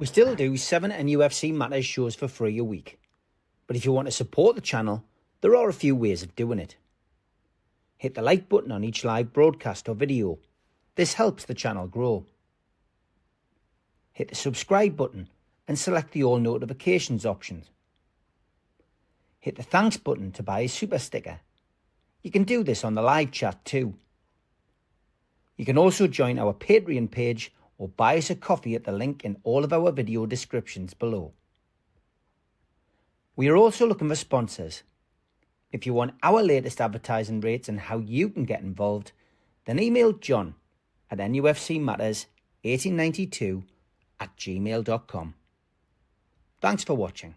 We still do 7 NUFC Matters shows for free a week. But if you want to support the channel, there are a few ways of doing it. Hit the like button on each live broadcast or video. This helps the channel grow. Hit the subscribe button and select the all notifications option. Hit the thanks button to buy a super sticker. You can do this on the live chat too. You can also join our Patreon page or buy us a coffee at the link in all of our video descriptions below. We are also looking for sponsors. If you want our latest advertising rates and how you can get involved, then email John at nufcmatters1892@gmail.com. Thanks for watching.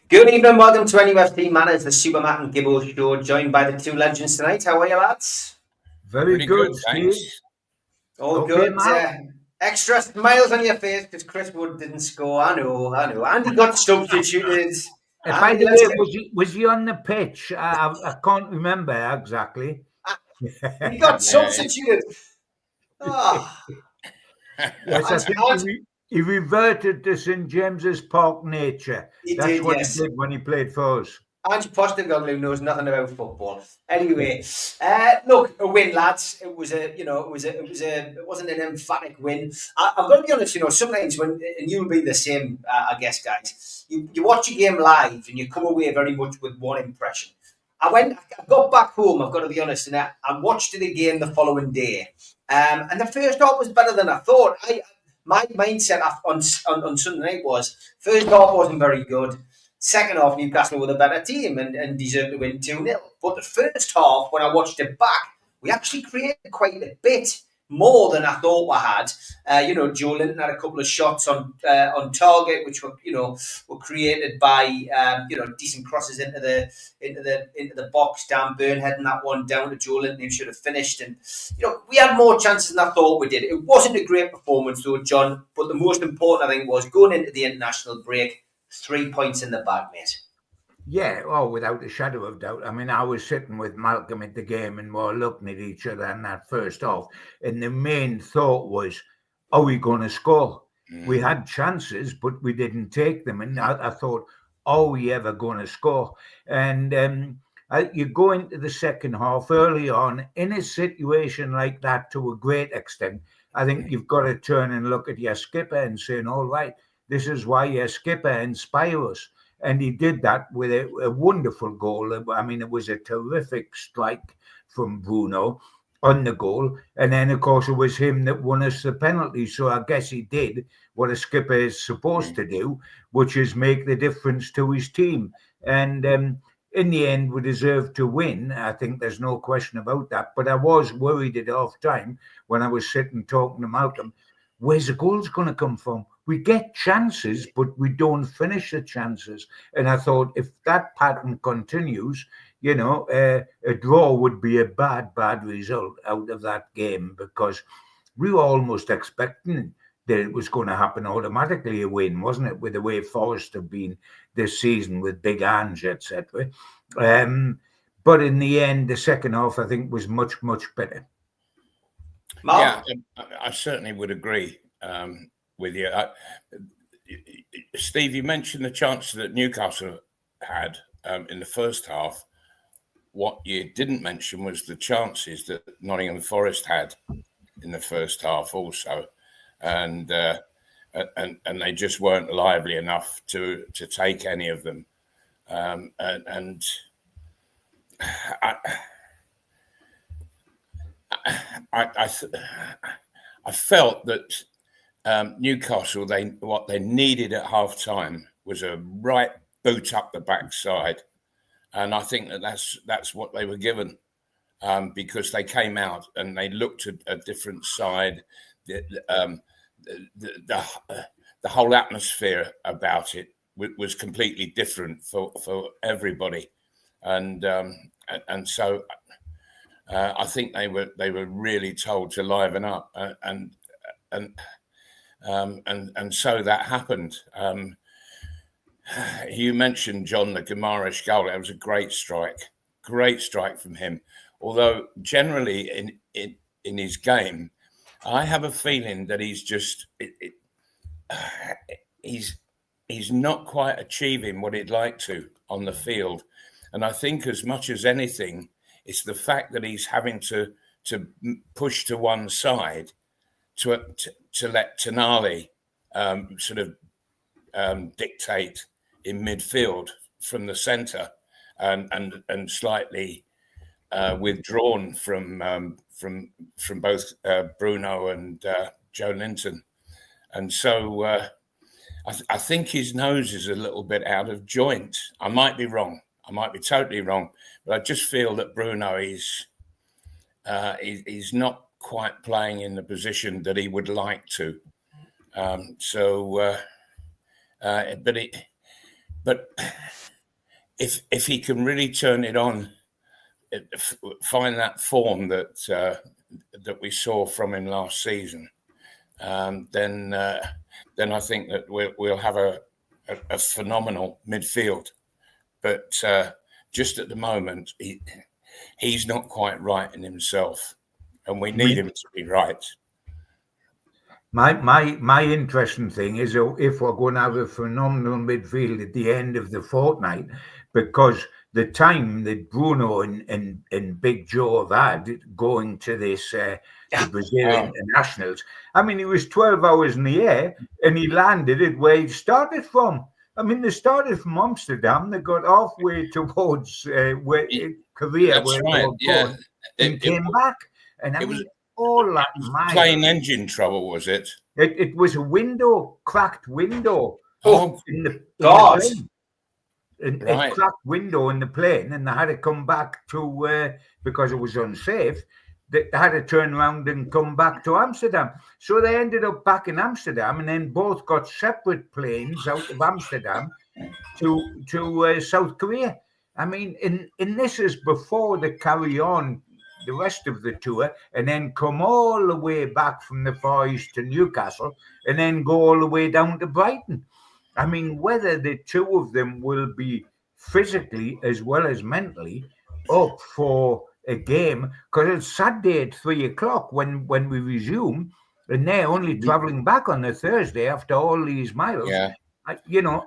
Good evening, welcome to NUFC Matters, the Supermac and Gibbo show, joined by the two legends tonight. How are you, lads? Very good, thanks. All okay, good. Extra smiles on your face because Chris Wood didn't score. I know. Andy got substituted. By the way, was he on the pitch? I can't remember exactly. He got substituted. Yes, I think he reverted to St James's Park nature. That's what he did when he played for us. Ange Postecoglou knows nothing about football. Anyway, look, a win, lads. It wasn't an emphatic win. I've got to be honest. Sometimes and you'll be the same, I guess, guys. You watch a game live and you come away very much with one impression. I got back home. I've got to be honest, and I watched it again the following day. And the first half was better than I thought. My mindset on Sunday night was first half wasn't very good. Second half, Newcastle were the better team and deserved to win 2-0. But the first half, when I watched it back, we actually created quite a bit more than I thought we had. Joe Linton had a couple of shots on target, which were created by decent crosses into the box. Dan Burn heading that one down to Joe Linton, who should have finished. And we had more chances than I thought we did. It wasn't a great performance though, John. But the most important, I think, was going into the international break, 3 points in the bag, mate. Yeah, without a shadow of doubt. I mean, I was sitting with Malcolm at the game and we were looking at each other in that first half. And the main thought was, are we going to score? We had chances, but we didn't take them. And I thought, are we ever going to score? And you go into the second half early on in a situation like that to a great extent. I think you've got to turn and look at your skipper and saying, all right, this is why your skipper inspires us. And he did that with a wonderful goal. I mean, it was a terrific strike from Bruno on the goal. And then, of course, it was him that won us the penalty. So I guess he did what a skipper is supposed to do, which is make the difference to his team. And in the end, we deserved to win. I think there's no question about that. But I was worried at half time when I was sitting talking to Malcolm, where's the goals going to come from? We get chances, but we don't finish the chances. And I thought if that pattern continues, a draw would be a bad result out of that game because we were almost expecting that it was going to happen automatically a win, wasn't it? With the way Forest have been this season with Big Ange, etc. But in the end, the second half, I think, was much, much better. Mark? Yeah, I certainly would agree. With you, Steve, you mentioned the chances that Newcastle had in the first half. What you didn't mention was the chances that Nottingham Forest had in the first half also, and they just weren't lively enough to take any of them. And I felt that. Newcastle, what they needed at half time was a right boot up the backside, and I think that's what they were given. because they came out and they looked at a different side. The whole atmosphere about it was completely different for everybody, and so I think they were really told to liven up, and so that happened. You mentioned, John, the Guimaraes goal. It was a great strike from him. Although generally in his game, I have a feeling that he's just he's not quite achieving what he'd like to on the field, and I think as much as anything, it's the fact that he's having to push to one side to let Tonali sort of dictate in midfield from the centre, and slightly withdrawn from both Bruno and Joe Linton, and so I think his nose is a little bit out of joint. I might be wrong. I might be totally wrong, but I just feel that Bruno is not quite playing in the position that he would like to. But if he can really turn it on, find that form that we saw from him last season, then I think that we'll have a phenomenal midfield. But just at the moment, he's not quite right in himself, and we need him to be right. My interesting thing is if we're going to have a phenomenal midfield at the end of the fortnight, because the time that Bruno and Big Joe have had going to this the Brazilian nationals, I mean, he was 12 hours in the air and he landed it where he started from. I mean, they started from Amsterdam, they got halfway towards Korea, where they were going, and came back. And I mean, all that plain engine trouble, was it? It was a cracked window. In the plane. A cracked window in the plane, and they had to come back to because it was unsafe. They had to turn around and come back to Amsterdam. So they ended up back in Amsterdam, and then both got separate planes out of Amsterdam to South Korea. I mean, and this is before they carry on the rest of the tour and then come all the way back from the Far East to Newcastle and then go all the way down to Brighton. I mean, whether the two of them will be physically as well as mentally up for a game, because it's Saturday at 3:00 when we resume, and they're only traveling back on a Thursday after all these miles. Yeah.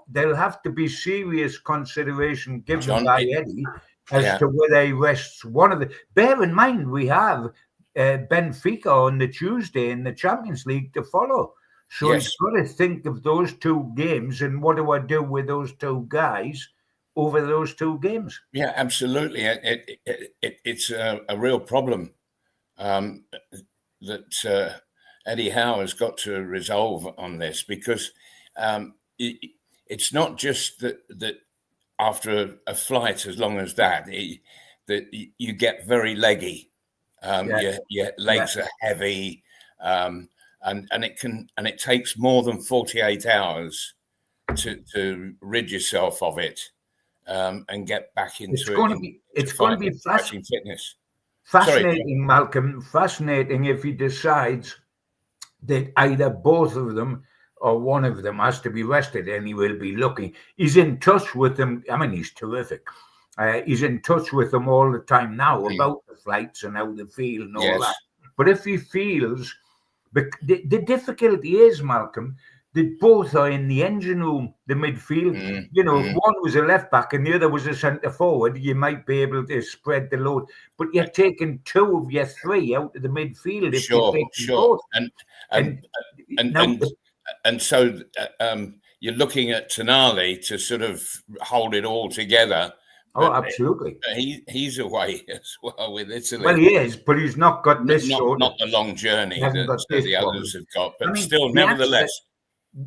There'll have to be serious consideration given by Eddie as to whether he rests one of the. Bear in mind, we have Benfica on the Tuesday in the Champions League to follow. So he's got to think of those two games and what do I do with those two guys over those two games. Yeah, absolutely. It's a real problem that Eddie Howe has got to resolve on this, because it's not just that after a flight as long as that you get very leggy. Your legs are heavy. And it takes more than 48 hours to rid yourself of it and get back into it's going to be fitness. Fascinating, Malcolm. Fascinating if he decides that either both of them or one of them has to be rested, and he will be looking. He's in touch with them. I mean, he's terrific. He's in touch with them all the time now about the flights and how they feel and all that. But if he feels... But the difficulty is, Malcolm, that both are in the engine room, the midfield. If one was a left back and the other was a centre forward, you might be able to spread the load. But you're taking two of your three out of the midfield. If Sure. And so you're looking at Tonali to sort of hold it all together. Oh, absolutely. He's away as well with Italy. Well, he is, but he's not got this not the long journey that the others have got. But still, nevertheless,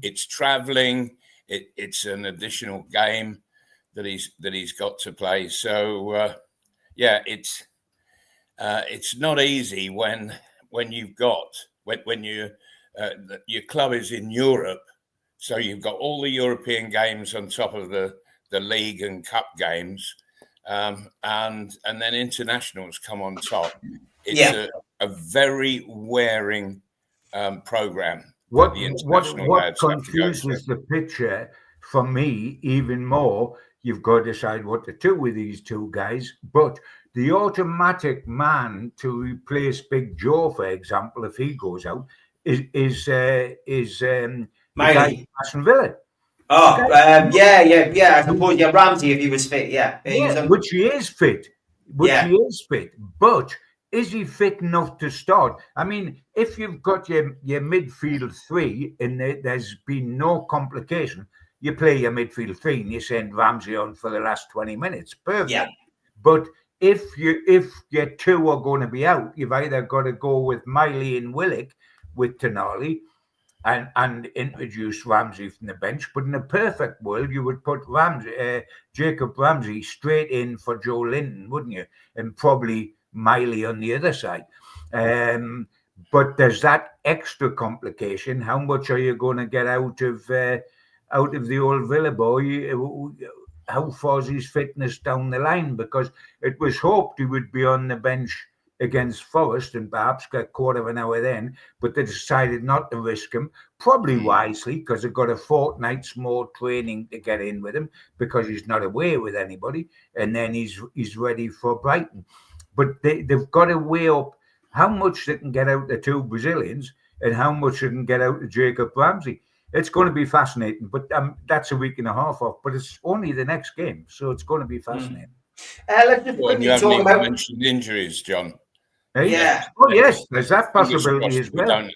it's travelling. It's an additional game that he's got to play. So, it's it's not easy when you've got when you your club is in Europe, so you've got all the European games on top of the league and cup games, and then internationals come on top. It's a very wearing program. What The international lads have to go through. confuses the picture for me even more, you've got to decide what to do with these two guys, but the automatic man to replace Big Joe, for example, if he goes out, is the guy from Aston Villa. Oh, I suppose, Ramsey, if he was fit, he was on... which he is fit. He is fit, but is he fit enough to start? I mean, if you've got your midfield three and there's been no complication, you play your midfield three and you send Ramsey on for the last 20 minutes. Perfect. Yeah. But if your two are going to be out, you've either got to go with Miley and Willie with Tonali and introduce Ramsey from the bench. But in a perfect world, you would put Jacob Ramsey straight in for Joe Linton, wouldn't you? And probably Miley on the other side. But there's that extra complication. How much are you going to get out of the old Villa boy? How far is his fitness down the line? Because it was hoped he would be on the bench against Forest and perhaps get a quarter of an hour then, but they decided not to risk him, probably wisely, because they've got a fortnight's more training to get in with him because he's not away with anybody, and then he's ready for Brighton. But they've got to weigh up how much they can get out of the two Brazilians and how much they can get out of Jacob Ramsey. It's going to be fascinating, but that's a week and a half off, but it's only the next game, so it's going to be fascinating. Let's just quickly talk about... mentioned injuries, John. Hey? Yeah. Oh, yes, there's that possibility as well.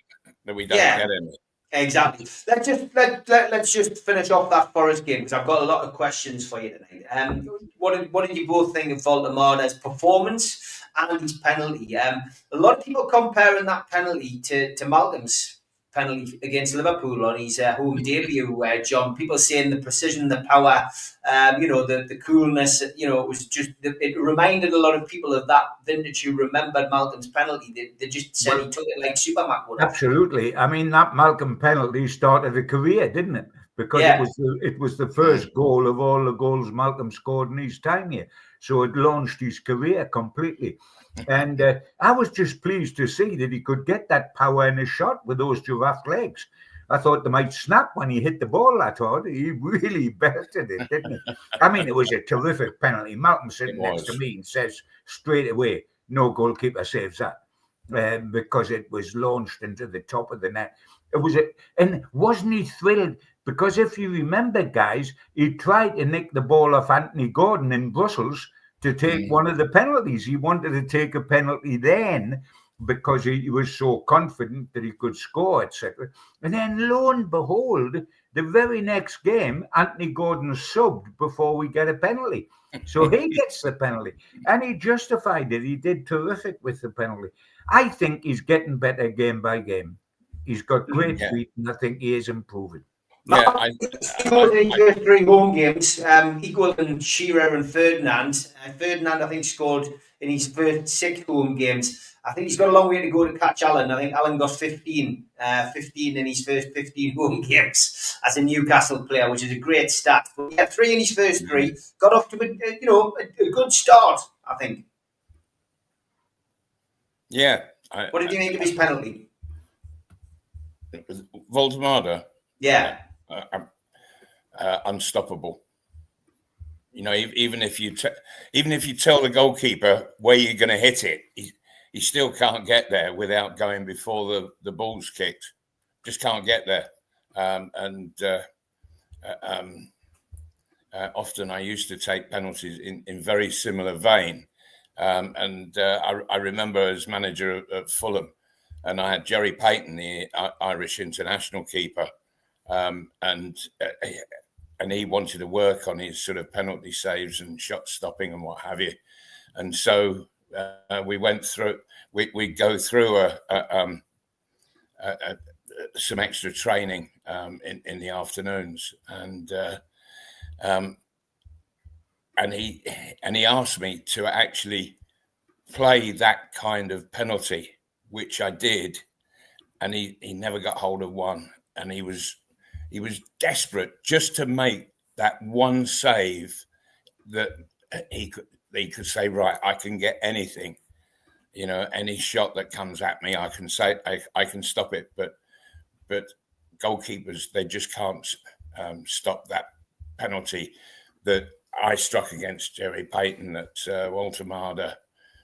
We don't get any. Exactly. Let's just finish off that Forest game because I've got a lot of questions for you tonight. What did you both think of Woltemade's performance and his penalty? A lot of people comparing that penalty to Malcolm's penalty against Liverpool on his home debut, John. People saying the precision, the power, the coolness, it was just, it reminded a lot of people of that vintage who remembered Malcolm's penalty. They just said he took it like Supermac would have. Absolutely. I mean, that Malcolm penalty started a career, didn't it? Because it was the first goal of all the goals Malcolm scored in his time here. So it launched his career completely. And I was just pleased to see that he could get that power in his shot with those giraffe legs. I thought they might snap when he hit the ball that hard. He really belted it, didn't he? I mean, it was a terrific penalty. Malcolm sitting next to me and says straight away, no goalkeeper saves that because it was launched into the top of the net. And wasn't he thrilled? Because if you remember, guys, he tried to nick the ball off Anthony Gordon in Brussels to take one of the penalties. He wanted to take a penalty then because he was so confident that he could score, etc. And then lo and behold, the very next game, Anthony Gordon subbed before we get a penalty. So he gets the penalty. And he justified it. He did terrific with the penalty. I think he's getting better game by game. He's got great feet, and I think he is improving. Yeah, his first three home games, equal than Shearer and Ferdinand. Ferdinand, I think, scored in his first 6 home games. I think he's got a long way to go to catch Alan. I think Alan got 15 in his first 15 home games as a Newcastle player, which is a great stat. But he had 3 in his first 3. Got off to a good start, I think. Yeah. What did you think of his penalty? Woltemade? Yeah. Unstoppable. Even if you tell the goalkeeper where you're going to hit it, he still can't get there without going before the ball's kicked. Just can't get there. Often I used to take penalties in very similar vein. I remember as manager at Fulham, and I had Jerry Payton, the Irish international keeper. And he wanted to work on his sort of penalty saves and shot stopping and what have you. And so we went through. We go through some extra training in the afternoons, and he asked me to actually play that kind of penalty, which I did, and he never got hold of one, and he was desperate just to make that one save that he could say, right, I can get anything, any shot that comes at me, I can say I can stop it, but goalkeepers, they just can't stop that penalty that I struck against Jerry Payton, that Woltemade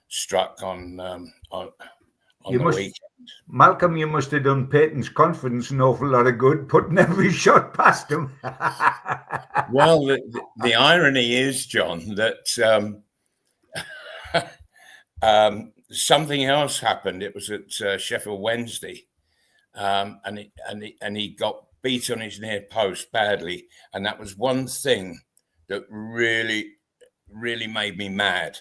struck on the weekend. Malcolm, you must have done Payton's confidence an awful lot of good, putting every shot past him. Well, the irony is, John, that something else happened. It was at Sheffield Wednesday, and he got beat on his near post badly, and that was one thing that really, really made me mad.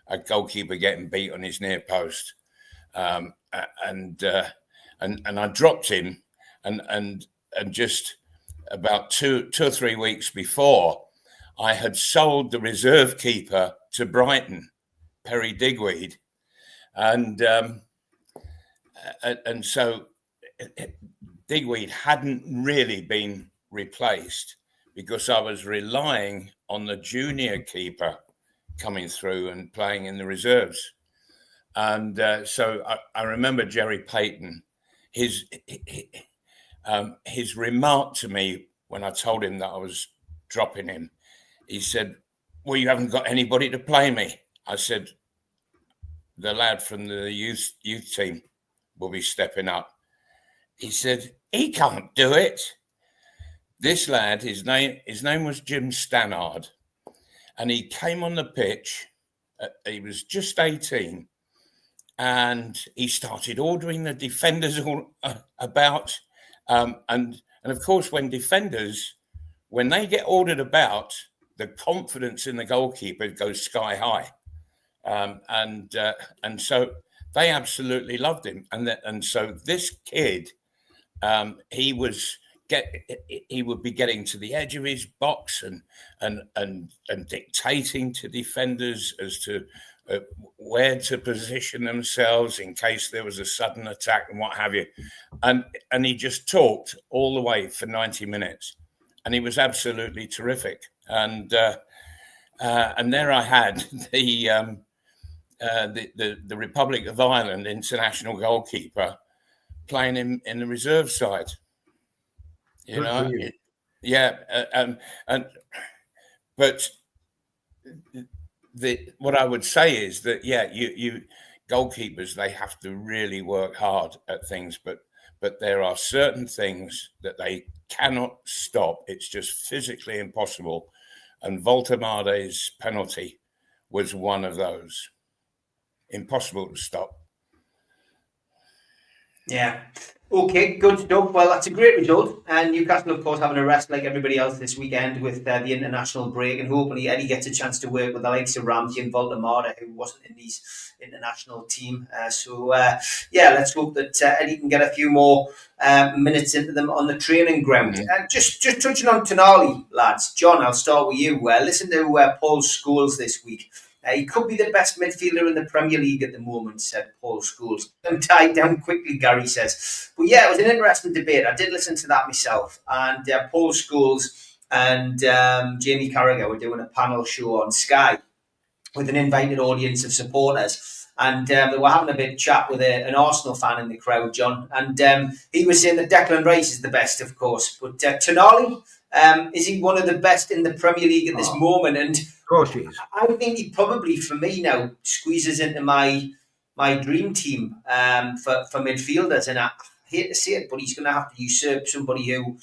A goalkeeper getting beat on his near post, and I dropped him, and just about two or 3 weeks before, I had sold the reserve keeper to Brighton, Perry Digweed, and so Digweed hadn't really been replaced because I was relying on the junior keeper coming through and playing in the reserves. And so I remember Jerry Payton, his remark to me when I told him that I was dropping him, he said, well, you haven't got anybody to play me. I said, the lad from the youth team will be stepping up. He said, he can't do it. This lad, his name was Jim Stannard, and he came on the pitch. He was just 18, and he started ordering the defenders all about. And of course, when they get ordered about, the confidence in the goalkeeper goes sky high. And so they absolutely loved him. And so this kid, he would be getting to the edge of his box and dictating to defenders as to where to position themselves in case there was a sudden attack and what have you. And he just talked all the way for 90 minutes, and he was absolutely terrific. And there I had the Republic of Ireland international goalkeeper playing in the reserve side. But what I would say is that you goalkeepers, they have to really work hard at things, but there are certain things that they cannot stop. It's just physically impossible, and Woltemade's penalty was one of those. Impossible to stop. Yeah. Okay, good stuff. Well, that's a great result. And Newcastle, of course, having a rest like everybody else this weekend with the international break. And hopefully Eddie gets a chance to work with the likes of Ramsey and Woltemade, who wasn't in his international team. Let's hope that Eddie can get a few more minutes into them on the training ground. And just touching on Tonali, lads. John, I'll start with you. Listen to Paul Scholes this week. He could be the best midfielder in the Premier League at the moment, said Paul Scholes. I'm tied down quickly, Gary says. But yeah, it was an interesting debate. I did listen to that myself. And Paul Scholes and Jamie Carragher were doing a panel show on Sky with an invited audience of supporters. And they were having a bit chat with an Arsenal fan in the crowd, John. And he was saying that Declan Rice is the best, of course. But Tonali, is he one of the best in the Premier League at this moment? And of course he is. I think he probably, for me now, squeezes into my dream team for midfielders. And I hate to say it, but he's going to have to usurp somebody who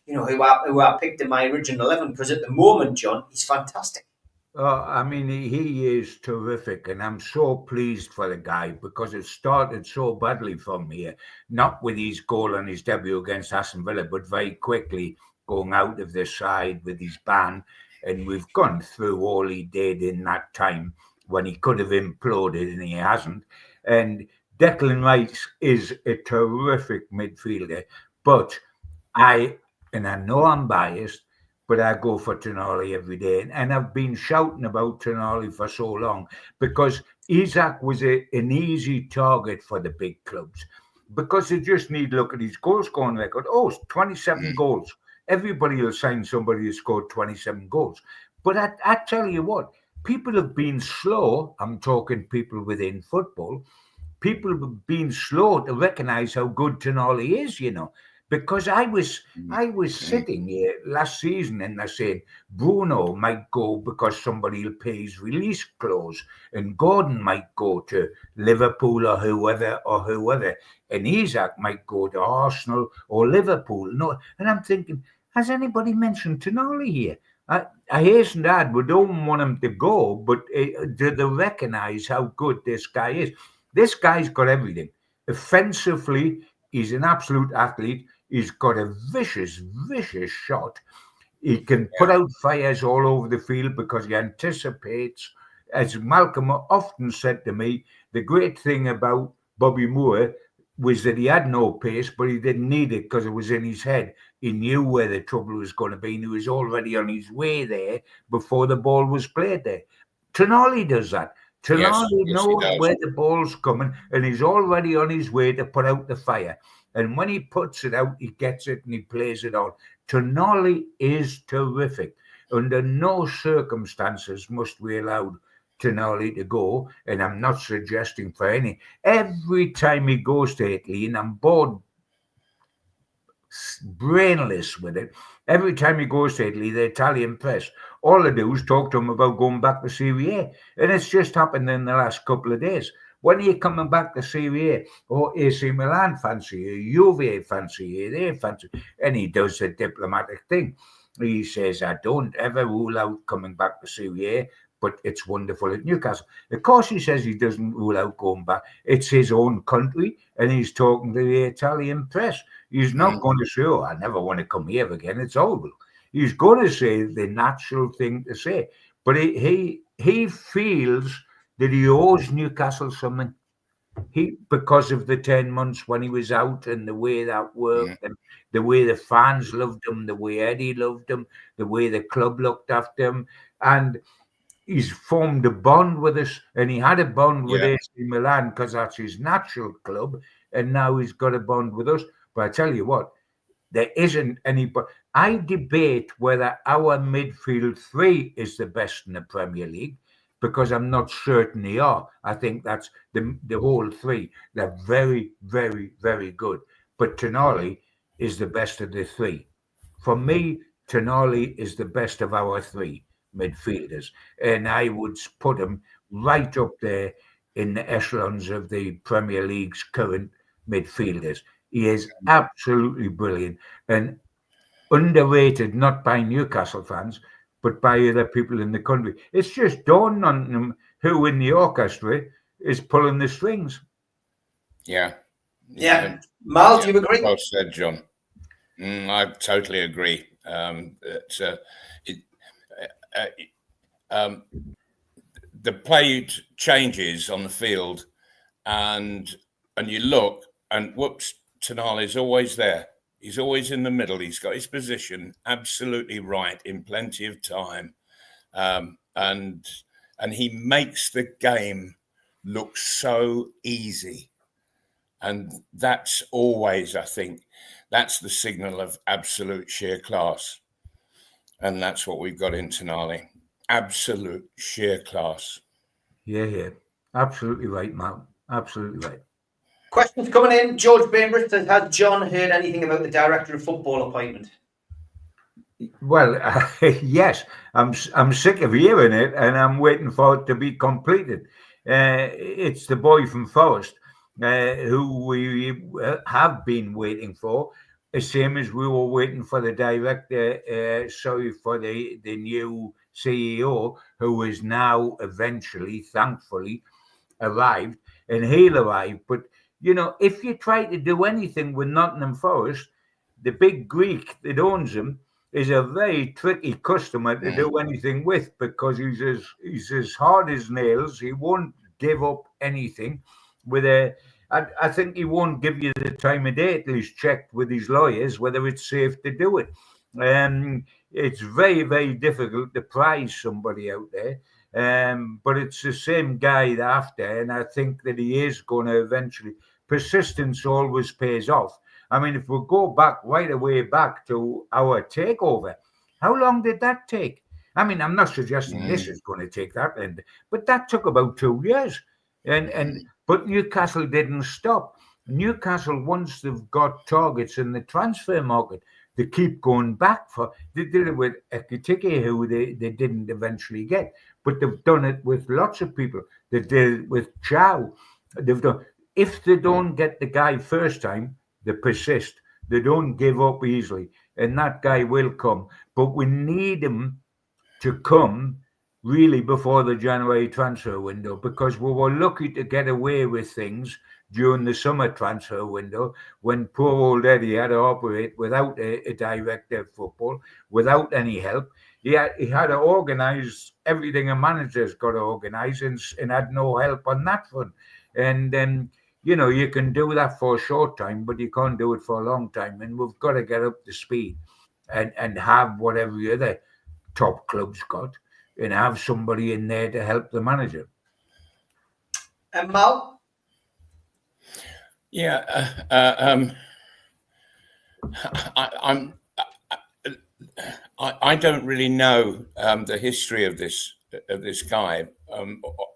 I picked in my original 11. Because at the moment, John, he's fantastic. I mean, he is terrific, and I'm so pleased for the guy because it started so badly for me. Not with his goal on his debut against Aston Villa, but very quickly going out of the side with his ban. And we've gone through all he did in that time when he could have imploded, and he hasn't. And Declan Rice is a terrific midfielder, but I know I'm biased, but I go for Tonali every day. And I've been shouting about Tonali for so long because Isaac was an easy target for the big clubs because they just need to look at his goal scoring record. Oh, 27 goals. Everybody will sign somebody who scored 27 goals. But I tell you what, people have been slow. I'm talking people within football. People have been slow to recognise how good Tonali is, because I was sitting here last season and they're saying Bruno might go because somebody will pay his release clause, and Gordon might go to Liverpool or whoever, and Isaac might go to Arsenal or Liverpool. No, and I'm thinking, has anybody mentioned Tonali here? I hasten to add, we don't want him to go, but do they recognise how good this guy is? This guy's got everything. Offensively, he's an absolute athlete. He's got a vicious shot. He can put out fires all over the field because he anticipates. As Malcolm often said to me, the great thing about Bobby Moore was that he had no pace, but he didn't need it because it was in his head. He knew where the trouble was going to be, and he was already on his way there before the ball was played there. Tonali does that. Tonali knows where the ball's coming, and he's already on his way to put out the fire. And when he puts it out, he gets it and he plays it on. Tonali is terrific. Under no circumstances must we allow Tonali to go, and I'm not suggesting for any. Every time he goes to Italy, and I'm bored, brainless with it, every time he goes to Italy, the Italian press, all they do is talk to him about going back to Serie A. And it's just happened in the last couple of days. When are you coming back to Serie A? Or AC Milan fancy you, Juve fancy you, they fancy. And he does the diplomatic thing. He says, I don't ever rule out coming back to Serie A, but it's wonderful at Newcastle. Of course, he says he doesn't rule out going back. It's his own country, and he's talking to the Italian press. He's not going to say, I never want to come here again. It's horrible. He's going to say the natural thing to say. But he feels that he owes Newcastle something. Because of the 10 months when he was out and the way that worked, and the way the fans loved him, the way Eddie loved him, the way the club looked after him. And he's formed a bond with us, and he had a bond with AC Milan because that's his natural club, and now he's got a bond with us. But I tell you what, there isn't anybody. I debate whether our midfield three is the best in the Premier League, because I'm not certain they are. I think that's the whole three. They're very, very, very good. But Tonali is the best of the three. For me, Tonali is the best of our three midfielders, and I would put him right up there in the echelons of the Premier League's current midfielders. He is absolutely brilliant and underrated, not by Newcastle fans, but by other people in the country. It's just dawned on them who in the orchestra is pulling the strings. Yeah. Mal, do you agree? Well said, John. I totally agree. The play changes on the field, and you look, and whoops, Tonali's always there. He's always in the middle. He's got his position absolutely right in plenty of time, and he makes the game look so easy. And that's always, I think, that's the signal of absolute sheer class. And that's what we've got in Tonali. Absolute sheer class. Yeah. Absolutely right, Matt. Absolutely right. Questions coming in. George Bainbridge says, has John heard anything about the director of football appointment? Well, yes. I'm sick of hearing it, and I'm waiting for it to be completed. It's the boy from Forest, who we have been waiting for, the same as we were waiting for the director, for the new CEO, who is now eventually, thankfully, arrived, and he'll arrive. But, if you try to do anything with Nottingham Forest, the big Greek that owns him is a very tricky customer to do anything with, because he's as hard as nails. He won't give up anything I think he won't give you the time of day till he's checked with his lawyers whether it's safe to do it. It's very, very difficult to prize somebody out there. But it's the same guy after, and I think that he is going to eventually. Persistence always pays off. I mean, if we go back right away back to our takeover, how long did that take? I mean, I'm not suggesting this is going to take that, but that took about 2 years. But Newcastle didn't stop. Newcastle, once they've got targets in the transfer market, they keep going back for. They did it with Ekitike, who they didn't eventually get, but they've done it with lots of people. They did it with Chow. They've done. If they don't get the guy first time, they persist. They don't give up easily, and that guy will come. But we need him to come really before the January transfer window, because we were lucky to get away with things during the summer transfer window when poor old Eddie had to operate without a director of football, without any help. He had to organise everything a manager's got to organise, and had no help on that front. And then, you can do that for a short time, but you can't do it for a long time. And we've got to get up to speed and have what every other top club's got, and have somebody in there to help the manager. And Mal? Yeah, I don't really know the history of this guy,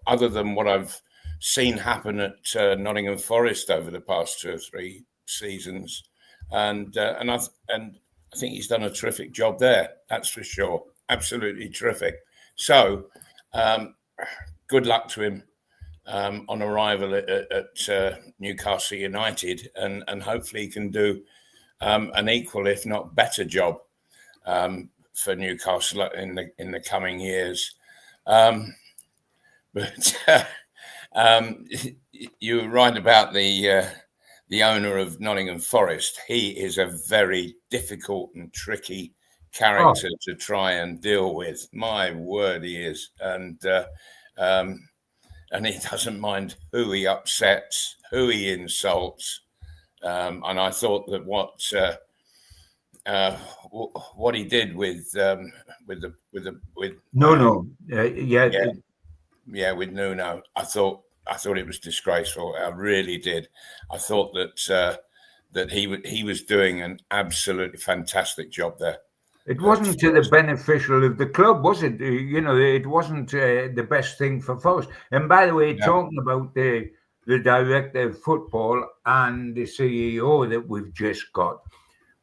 other than what I've seen happen at Nottingham Forest over the past 2 or 3 seasons, and I think he's done a terrific job there. That's for sure, absolutely terrific. So, good luck to him on arrival at Newcastle United, and hopefully he can do an equal, if not better, job for Newcastle in the coming years. But you were right about the owner of Nottingham Forest. He is a very difficult and tricky character to try and deal with. My word, he is, and he doesn't mind who he upsets, who he insults, and I thought that what he did with Nuno, I thought it was disgraceful. I really did. I thought that he was doing an absolutely fantastic job there. It wasn't to the beneficial of the club, was it? It wasn't the best thing for Forest. And by the way, talking about the director of football and the CEO that we've just got,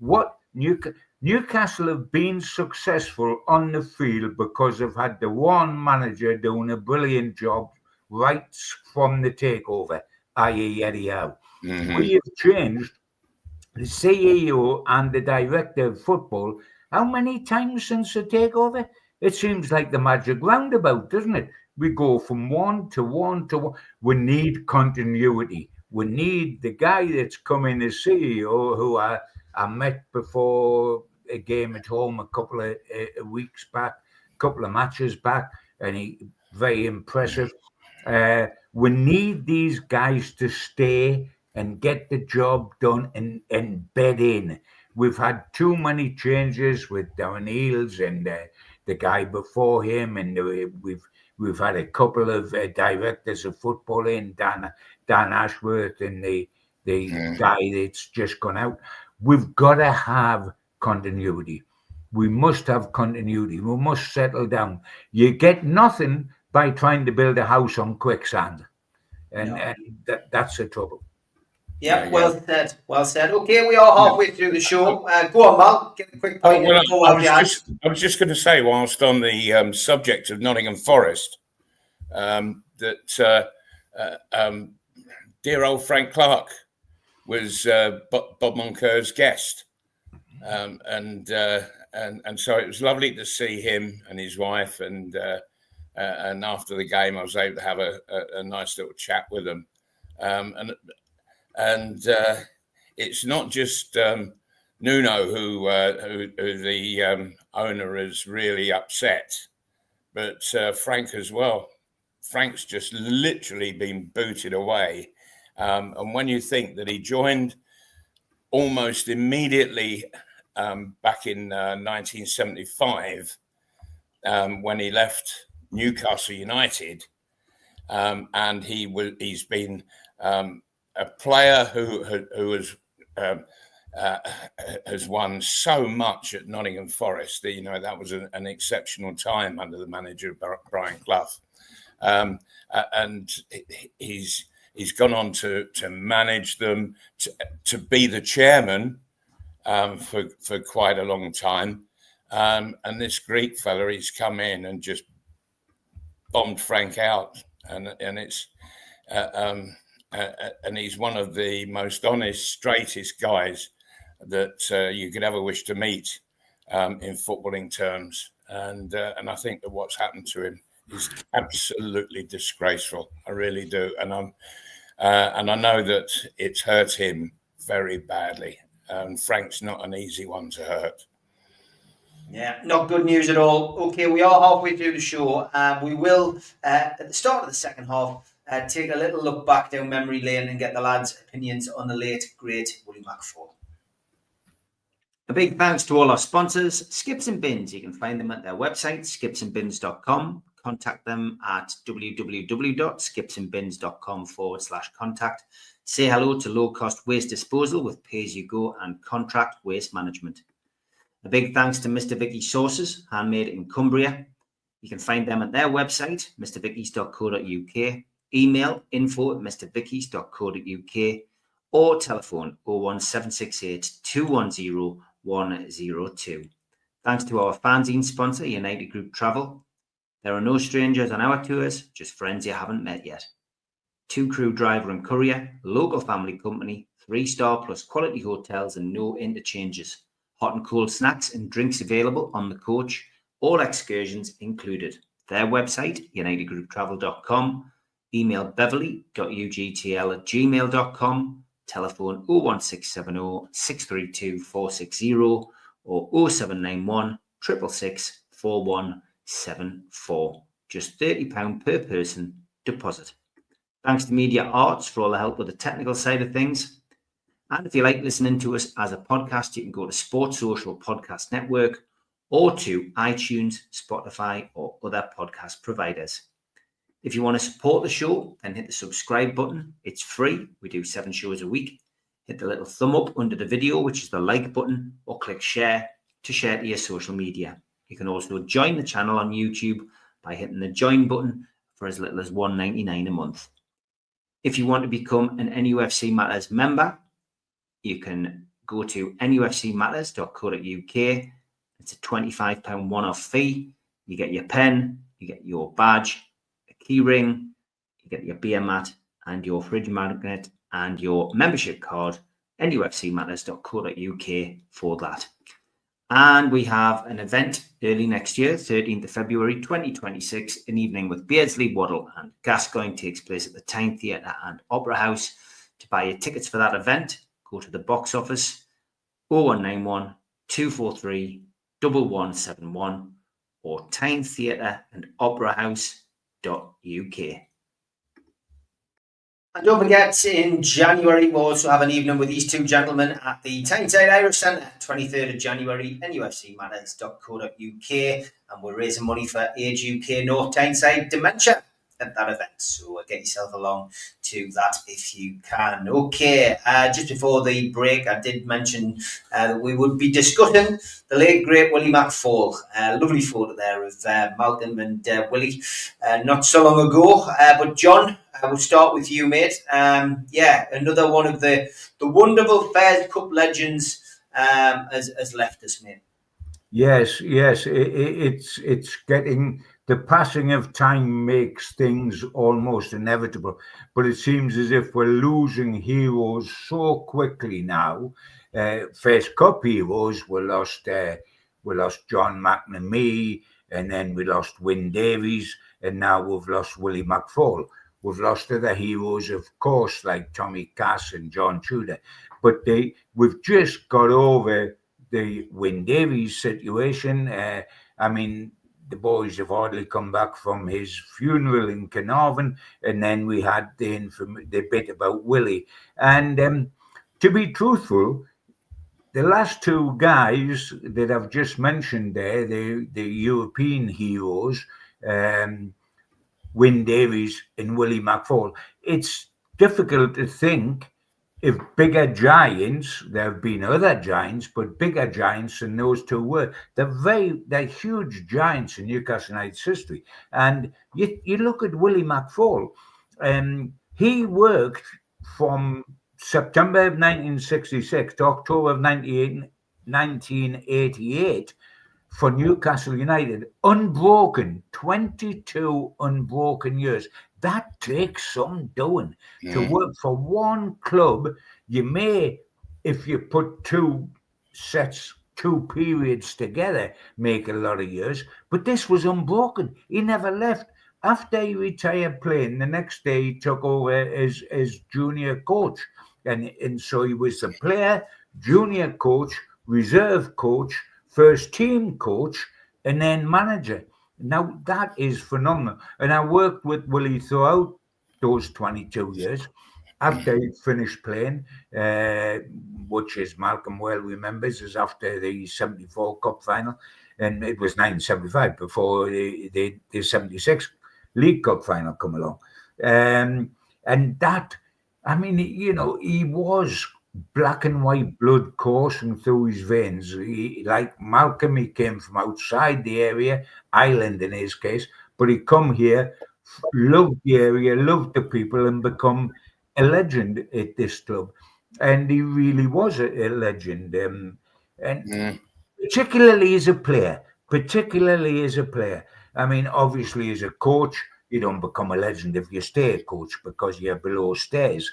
what Newcastle have been successful on the field because they've had the one manager doing a brilliant job right from the takeover, i.e. Eddie Howe. Mm-hmm. We have changed the CEO and the director of football how many times since the takeover? It seems like the magic roundabout, doesn't it? We go from one to one to one. We need continuity. We need the guy that's coming as CEO, who I met before a game at home a couple of weeks back, a couple of matches back, and he very impressive. We need these guys to stay and get the job done and bed in. We've had too many changes with Darren Eales and the guy before him, and we've had a couple of directors of football in Dan Ashworth and the guy that's just gone out. We've got to have continuity. We must have continuity. We must settle down. You get nothing by trying to build a house on quicksand, and that's the trouble. Yeah, well said. Well said. Okay, we are halfway through the show. Go on, Mal. Get a quick point. I was just going to say, whilst on the subject of Nottingham Forest, that dear old Frank Clark was Bob Moncur's guest, and so it was lovely to see him and his wife, and after the game, I was able to have a nice little chat with them, and it's not just Nuno who the owner is really upset, but Frank as well. Frank's just literally been booted away, and when you think that he joined almost immediately back in 1975, when he left Newcastle United, and he's been a player who has won so much at Nottingham Forest. That was an exceptional time under the manager Brian Clough, and he's gone on to manage them, to be the chairman for quite a long time. And this Greek fella, he's come in and just bombed Frank out, and it's and he's one of the most honest, straightest guys that you could ever wish to meet in footballing terms. And I think that what's happened to him is absolutely disgraceful. I really do, and I know that it's hurt him very badly. Frank's not an easy one to hurt. Yeah, not good news at all. Okay, we are halfway through the show. We will, at the start of the second half, take a little look back down memory lane and get the lads' opinions on the late, great Willie McFall. A big thanks to all our sponsors, Skips and Bins. You can find them at their website, skipsandbins.com. Contact them at www.skipsandbins.com/contact. Say hello to low-cost waste disposal with pay-as-you-go and contract waste management. A big thanks to Mr. Vicky's Sauces, handmade in Cumbria. You can find them at their website, mrvickies.co.uk, email info@mrvickies.co.uk, or telephone 01768 210 102. Thanks to our fanzine sponsor, United Group Travel. There are no strangers on our tours, just friends you haven't met yet. 2-crew driver and courier, local family company, 3-star plus quality hotels and no interchanges. Hot and cold snacks and drinks available on the coach, all excursions included. Their website, unitedgrouptravel.com, email beverly.ugtl@gmail.com, telephone 01670 632 460 or 0791 666 4174. Just £30 per person deposit. Thanks to Media Arts for all the help with the technical side of things. And if you like listening to us as a podcast, you can go to Sports Social Podcast Network or to iTunes, Spotify, or other podcast providers. If you want to support the show, then hit the subscribe button. It's free. We do 7 shows a week. Hit the little thumb up under the video, which is the like button, or click share to share to your social media. You can also join the channel on YouTube by hitting the join button for as little as $1.99 a month. If you want to become an NUFC Matters member, you can go to nufcmatterspodcast.co.uk. It's a £25 one-off fee. You get your pen, you get your badge, a key ring, you get your beer mat and your fridge magnet and your membership card, nufcmatterspodcast.co.uk for that. And we have an event early next year, 13th of February 2026, an evening with Beardsley, Waddle and Gascoigne takes place at the Tyne Theatre and Opera House. To buy your tickets for that event, go to the box office 0191 243 1171 or Tyne Theatre and Opera House.uk. And don't forget, in January, we'll also have an evening with these two gentlemen at the Tyneside Irish Centre, 23rd of January, nufcmatters.co.uk, and we're raising money for Age UK North Tyneside Dementia at that event. So get yourself along to that if you can. Okay, just before the break, I did mention that we would be discussing the late, great Willie McFall. Lovely photo there of Malcolm and Willie not so long ago. But John, we'll start with you, mate. Another one of the wonderful Fairs Cup legends has left us, mate. Yes, it's getting, the passing of time makes things almost inevitable, but it seems as if we're losing heroes so quickly now. First Cup heroes, we lost John McNamee, and then we lost Wyn Davies, and now we've lost Willie McFall. We've lost other heroes, of course, like Tommy Cass and John Tudor, but we've just got over the Wyn Davies situation. I mean, the boys have hardly come back from his funeral in Carnarvon, and then we had the bit about Willie. And to be truthful, the last two guys that I've just mentioned there, the European heroes, Wyn Davies and Willie McFall. It's difficult to think if bigger giants, there have been other giants, but bigger giants than those two were. They're huge giants in Newcastle United's history. And you look at Willie McFall, he worked from September of 1966 to October of 1988 for Newcastle United, unbroken, 22 unbroken years. That takes some doing. To work for one club. You may, if you put two periods together, make a lot of years, but this was unbroken. He never left. After he retired playing, the next day he took over as junior coach. And so he was the player, junior coach, reserve coach, first team coach, and then manager. Now, that is phenomenal. And I worked with Willie throughout those 22 years. After he finished playing, which is Malcolm well remembers, is after the 74 Cup final. And it was 1975 before the 76 League Cup final come along. And that, I mean, he was black and white blood coursing through his veins. Like Malcolm, he came from outside the area, Ireland in his case, but he come here, loved the area, loved the people, and become a legend at this club. And he really was a legend. Particularly as a player. I mean, obviously, as a coach, you don't become a legend if you stay a coach because you're below stairs.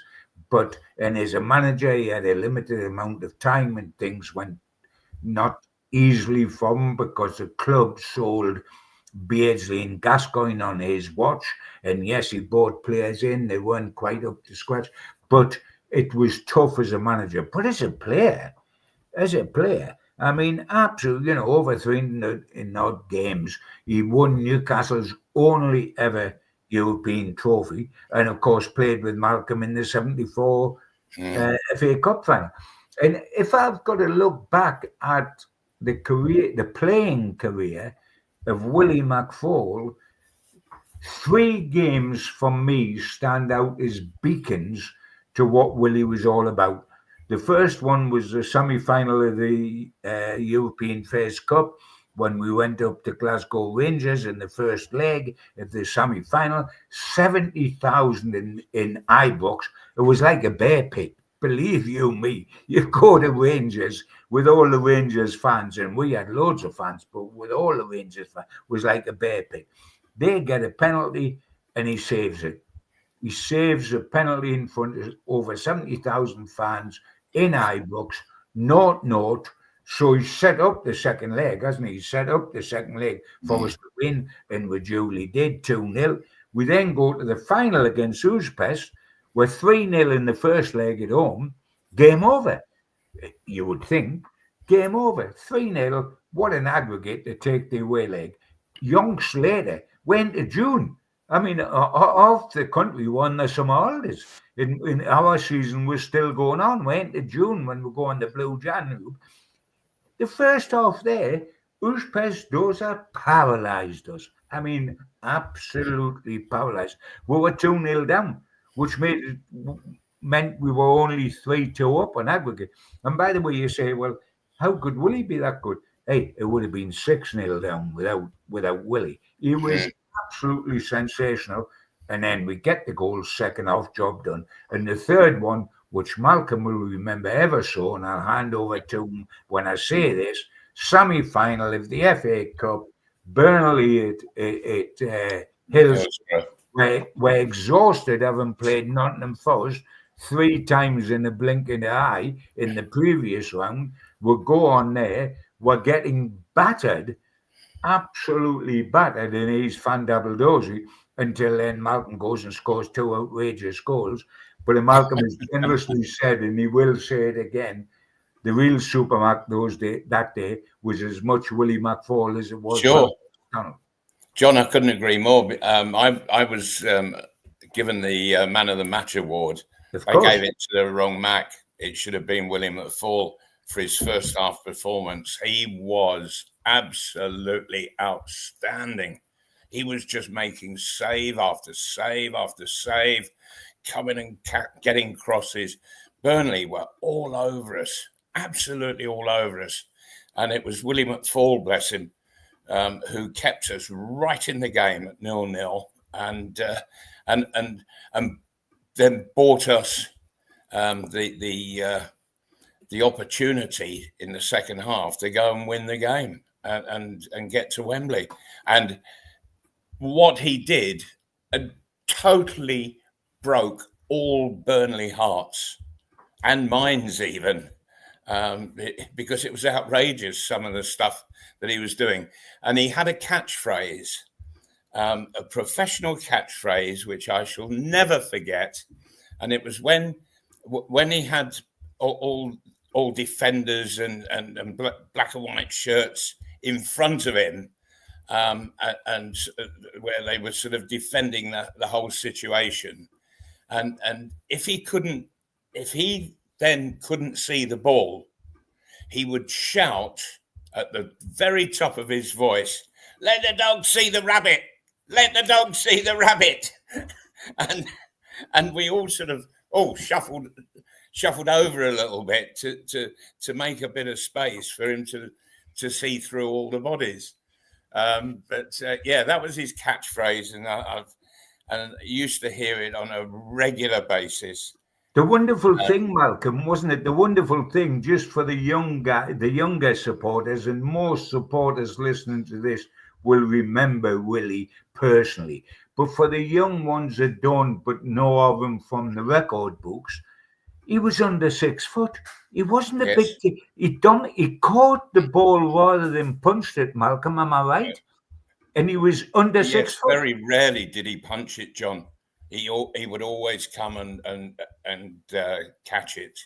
And as a manager, he had a limited amount of time and things went not easily for him because the club sold Beardsley and Gascoigne on his watch. And yes, he brought players in. They weren't quite up to scratch, but it was tough as a manager. But as a player, I mean, absolutely, over 300 in odd games. He won Newcastle's only ever European trophy, and of course played with Malcolm in the 74 FA Cup final. And if I've got to look back at the playing career of Willie McFall, 3 games for me stand out as beacons to what Willie was all about. The first one was the semi-final of the European Fairs Cup, when we went up to Glasgow Rangers in the first leg of the semi-final. 70,000 in Ibrox. It was like a bear pit. Believe you me, you go to Rangers with all the Rangers fans, and we had loads of fans, but with all the Rangers fans, it was like a bear pit. They get a penalty, and he saves it. He saves a penalty in front of over 70,000 fans in Ibrox, 0-0. So he set up the second leg, hasn't he? He set up the second leg for us to win, and we duly did, 2-0. We then go to the final against Uzpest. We're 3-0 in the first leg at home. Game over. You would think. Game over. 3-0. What an aggregate to take the away leg. Yonks later went to June. I mean, half the country won the summer holidays. In our season was still going on. Went to June when we go on the Blue Danube. The first half there, Uzpest Doza paralysed us. I mean, absolutely paralysed. We were 2-0 down, which meant we were only 3-2 up on aggregate. And by the way, you say, well, how could Willie be that good? Hey, it would have been 6-0 down without Willie. He was absolutely sensational. And then we get the goal, second half, job done. And the third one, which Malcolm will remember ever so, and I'll hand over to him when I say this, semi-final of the FA Cup, Burnley at Hills. We're exhausted having played Nottingham Forest 3 times in a blink of the eye in the previous round. We'll go on there. We're getting battered, absolutely battered in his Fandabeldozi, until then Malcolm goes and scores 2 outrageous goals. But Malcolm has generously said, and he will say it again, the real Supermac that day was as much Willie McFall as it was. Sure. John, I couldn't agree more. I was given the Man of the Match award. I gave it to the wrong Mac. It should have been Willie McFall for his first half performance. He was absolutely outstanding. he was just making save after save after save, coming and getting crosses. Burnley were all over us, absolutely all over us. And it was Willie McFall, bless him, who kept us right in the game at 0-0, and then bought us the opportunity in the second half to go and win the game and get to Wembley. And what he did totally broke all Burnley hearts and minds even, because it was outrageous, some of the stuff that he was doing. And he had a catchphrase, a professional catchphrase, which I shall never forget. And it was when he had all defenders and black and white shirts in front of him, and where they were sort of defending the whole situation. And if he then couldn't see the ball, he would shout at the very top of his voice, "Let the dog see the rabbit! Let the dog see the rabbit!" and we all sort of shuffled over a little bit to make a bit of space for him to see through all the bodies. But that was his catchphrase, and I used to hear it on a regular basis. The wonderful thing, Malcolm, wasn't it? The wonderful thing, just for the younger supporters, and most supporters listening to this will remember Willie personally. But for the young ones that don't, but know of him from the record books, he was under 6 foot. He wasn't a big kid. He caught the ball rather than punched it, Malcolm, am I right? And he was under 6 foot. Very rarely did he punch it, John. He would always come and catch it.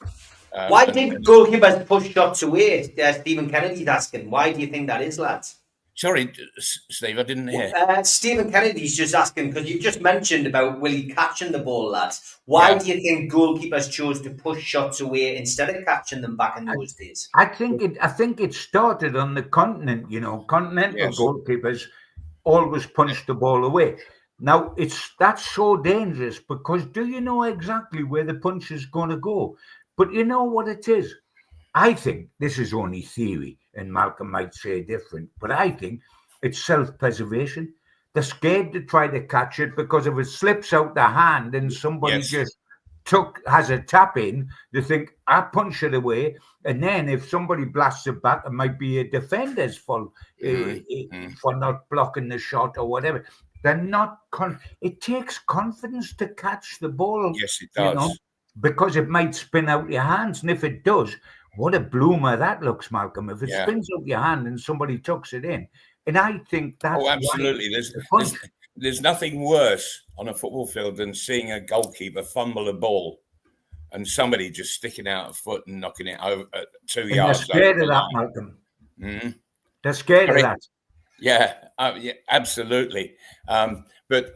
Why did goalkeepers push shots away? Stephen Kennedy's asking. Why do you think that is, lads? Sorry, Steve, I didn't hear. Stephen Kennedy's just asking, because you just mentioned about Willie catching the ball, lads. Why do you think goalkeepers chose to push shots away instead of catching them back in those days? I think it started on the continent. Continental goalkeepers always punched the ball away. Now that's so dangerous, because do you know exactly where the punch is going to go? But you know what it is? I think this is only theory, and Malcolm might say different, but I think it's self-preservation. They're scared to try to catch it, because if it slips out their hand and somebody just has a tap in, they think, I punch it away. And then if somebody blasts it back, it might be a defender's fault for not blocking the shot or whatever. They're not. It takes confidence to catch the ball. Yes, it does. Because it might spin out your hands. And if it does, what a bloomer that looks, Malcolm. If it spins out your hand and somebody tucks it in. And I think that's absolutely. There's nothing worse on a football field than seeing a goalkeeper fumble a ball and somebody just sticking out a foot and knocking it over 2 yards. They're scared of that, Malcolm. Mm-hmm. They're scared of that. Yeah, absolutely. But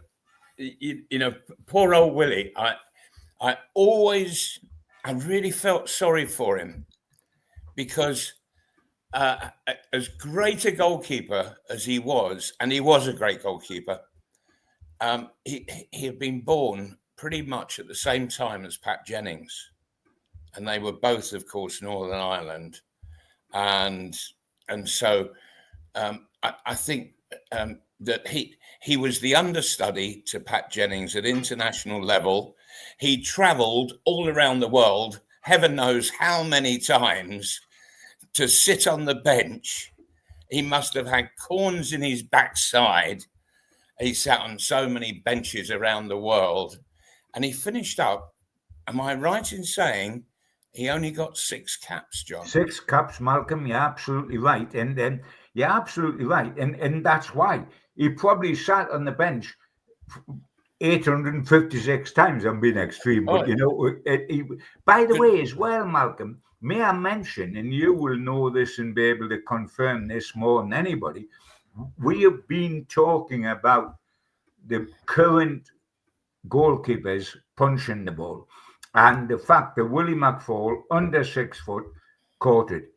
poor old Willie. I really felt sorry for him, because as great a goalkeeper as he was, and he was a great goalkeeper, he had been born pretty much at the same time as Pat Jennings, and they were both, of course, Northern Ireland, and so I think that he was the understudy to Pat Jennings at international level. He travelled all around the world, heaven knows how many times, to sit on the bench. He must have had corns in his backside. He sat on so many benches around the world, and he finished up. Am I right in saying he only got 6 caps, John? 6 caps, Malcolm. You're absolutely right, and you're absolutely right, and that's why he probably sat on the bench 856 times. I'm being extreme, but by the way, as well, Malcolm, may I mention, and you will know this and be able to confirm this more than anybody, we have been talking about the current goalkeepers punching the ball, and the fact that Willie McFall, under 6 foot, caught it.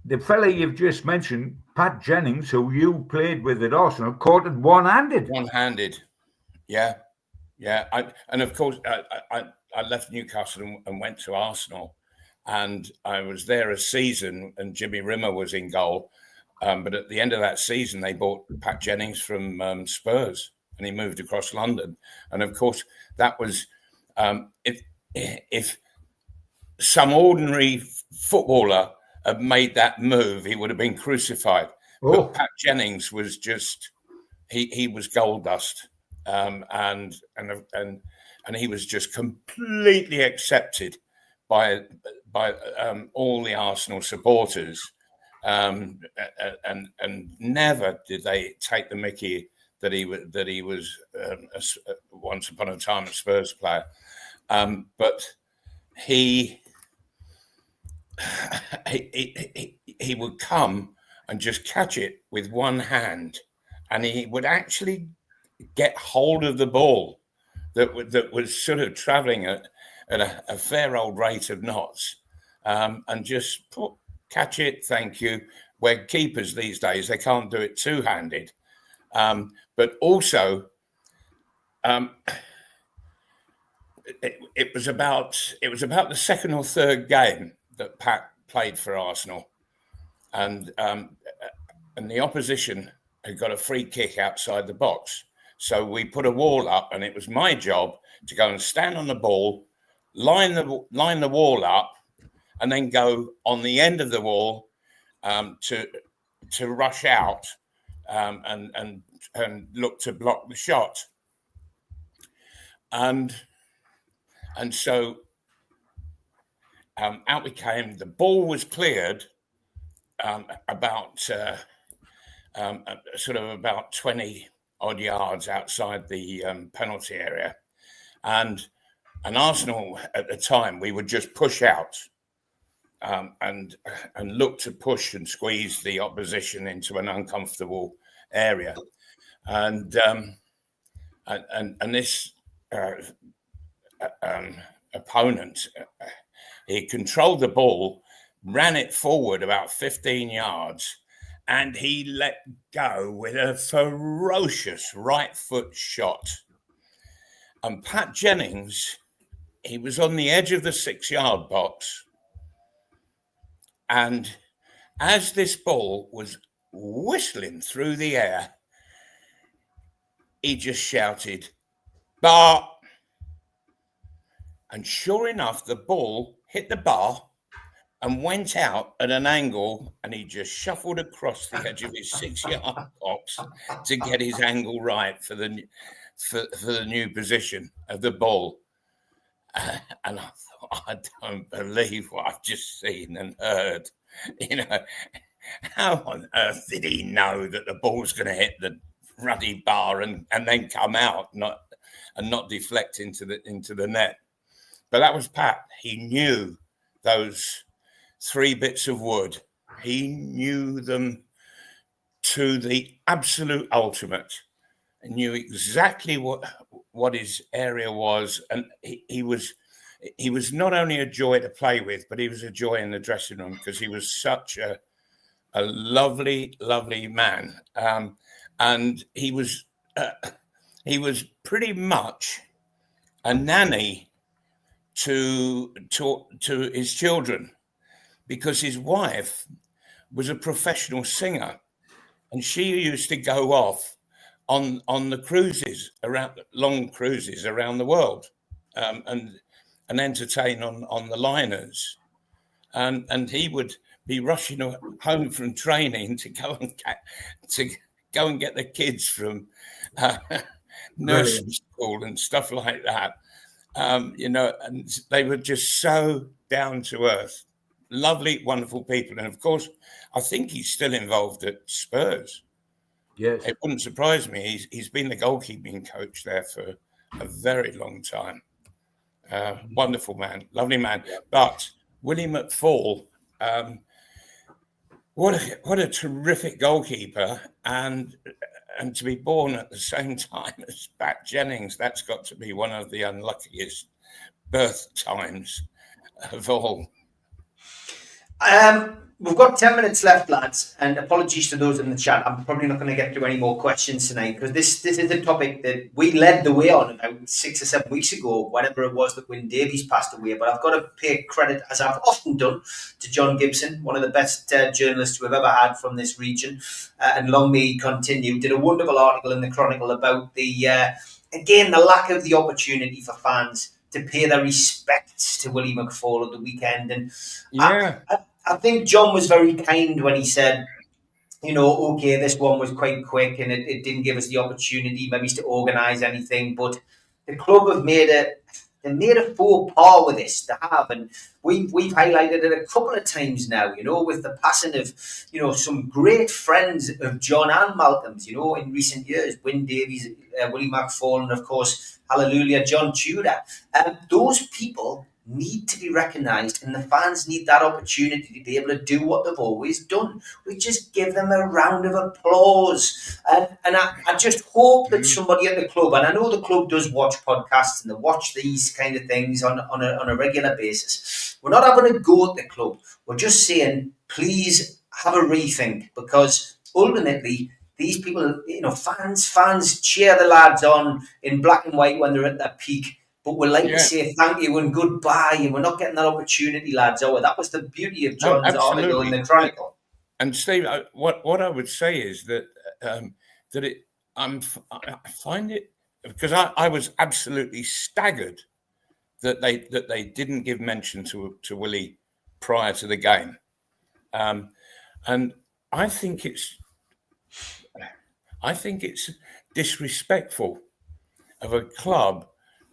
the fella you've just mentioned, Pat Jennings, who you played with at Arsenal, caught it one-handed. One-handed, yeah. And of course, I left Newcastle and went to Arsenal, and I was there a season, and Jimmy Rimmer was in goal. But at the end of that season, they bought Pat Jennings from Spurs, and he moved across London. And of course, that was if some ordinary footballer had made that move, he would have been crucified. Oh. But Pat Jennings was just he was gold dust, and he was just completely accepted by all the Arsenal supporters, and never did they take the mickey that he was once upon a time a Spurs player, but he would come and just catch it with one hand, and he would actually get hold of the ball that was sort of travelling at a fair old rate of knots, and just catch it. Thank you. Where keepers these days, they can't do it two-handed, but also it was about the second or third game that Pat played for Arsenal, and the opposition had got a free kick outside the box. So we put a wall up, and it was my job to go and stand on the ball, line the wall up, and then go on the end of the wall to rush out and look to block the shot. And so out we came. The ball was cleared about sort of about 20 odd yards outside the penalty area, and Arsenal at the time, we would just push out and look to push and squeeze the opposition into an uncomfortable area, and this opponent, he controlled the ball, ran it forward about 15 yards, and he let go with a ferocious right foot shot. And Pat Jennings, he was on the edge of the 6-yard box. And as this ball was whistling through the air, he just shouted, "Bar!" And sure enough, the ball hit the bar and went out at an angle, and he just shuffled across the edge of his 6-yard box to get his angle right for the new position of the ball. And I thought, I don't believe what I've just seen and heard. You know, how on earth did he know that the ball's going to hit the ruddy bar and then come out, not deflect into the net? But that was Pat. He knew those 3 bits of wood. He knew them to the absolute ultimate, and knew exactly what his area was. And he was not only a joy to play with, but he was a joy in the dressing room, because he was such a lovely, lovely man. And he was pretty much a nanny to his children, because his wife was a professional singer, and she used to go off on the cruises, long cruises around the world, and entertain on the liners, and he would be rushing home from training to go and get the kids from nursery school and stuff like that. You know, and they were just so down to earth, lovely, wonderful people. And of course, I think he's still involved at Spurs. Yes. It wouldn't surprise me. He's been the goalkeeping coach there for a very long time. Wonderful man, lovely man. But Willie McFall, what a terrific goalkeeper, and to be born at the same time as Pat Jennings, that's got to be one of the unluckiest birth times of all. We've got 10 minutes left, lads, and apologies to those in the chat. I'm probably not going to get through any more questions tonight because this is a topic that we led the way on about 6 or 7 weeks ago, whenever it was that Wyn Davies passed away. But I've got to pay credit, as I've often done, to John Gibson, one of the best journalists we've ever had from this region, and long may he continue. Did a wonderful article in the Chronicle about the lack of the opportunity for fans to pay their respects to Willie McFall at the weekend. And I think John was very kind when he said, okay, this one was quite quick and it didn't give us the opportunity maybe to organise anything, but the club have made a faux pas with this to have, and we've highlighted it a couple of times now, with the passing of, some great friends of John and Malcolm's, in recent years, Wyn Davies, Willie McFall, and of course, hallelujah, John Tudor. Those people need to be recognised, and the fans need that opportunity to be able to do what they've always done. We just give them a round of applause. And I just hope that somebody at the club, and I know the club does watch podcasts and they watch these kind of things on a regular basis. We're not having a go at the club. We're just saying, please have a rethink, because ultimately these people, fans cheer the lads on in black and white when they're at their peak. But we'd like to say thank you and goodbye, and we're not getting that opportunity, lads. That was the beauty of John's article in the Chronicle. And Steve, what I would say is that I find it, because I was absolutely staggered that they didn't give mention to Willie prior to the game, and I think it's disrespectful of a club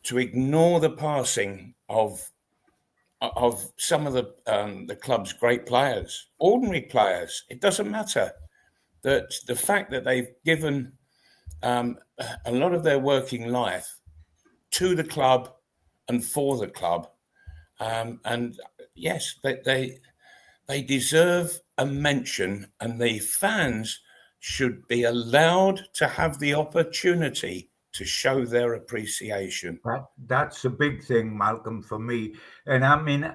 to ignore the passing of some of the club's great players, ordinary players. It doesn't matter. That the fact that they've given a lot of their working life to the club and for the club, and yes, they deserve a mention, and the fans should be allowed to have the opportunity to show their appreciation. That's a big thing, Malcolm, for me. And I mean,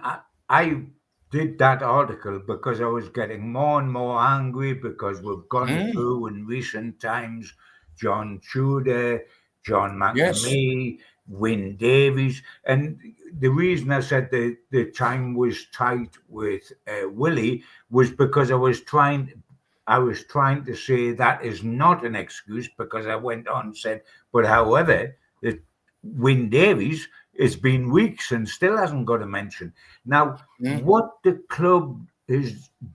I did that article because I was getting more and more angry because we've gone through in recent times John Tudor, John McNamee, Wyn Davies. And the reason I said the time was tight with Willie was because I was trying to say that is not an excuse, because I went on and said, but however, Wyn Davies, it's been weeks and still hasn't got a mention. Now, what the club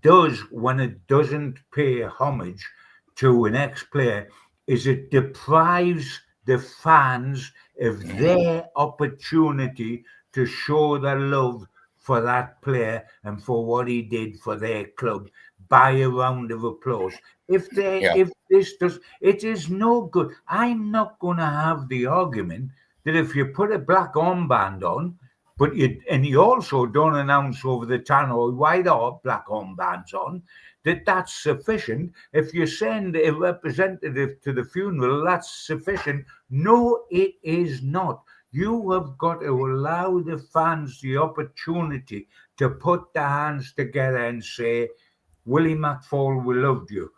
does when it doesn't pay homage to an ex-player is it deprives the fans of their opportunity to show their love for that player and for what he did for their club by a round of applause. If this does, it is no good. I'm not going to have the argument that if you put a black armband on, but you also don't announce over the tannoy why there are black armbands on, that's sufficient. If you send a representative to the funeral, that's sufficient. No, it is not. You have got to allow the fans the opportunity to put their hands together and say, Willie McFall, we loved you.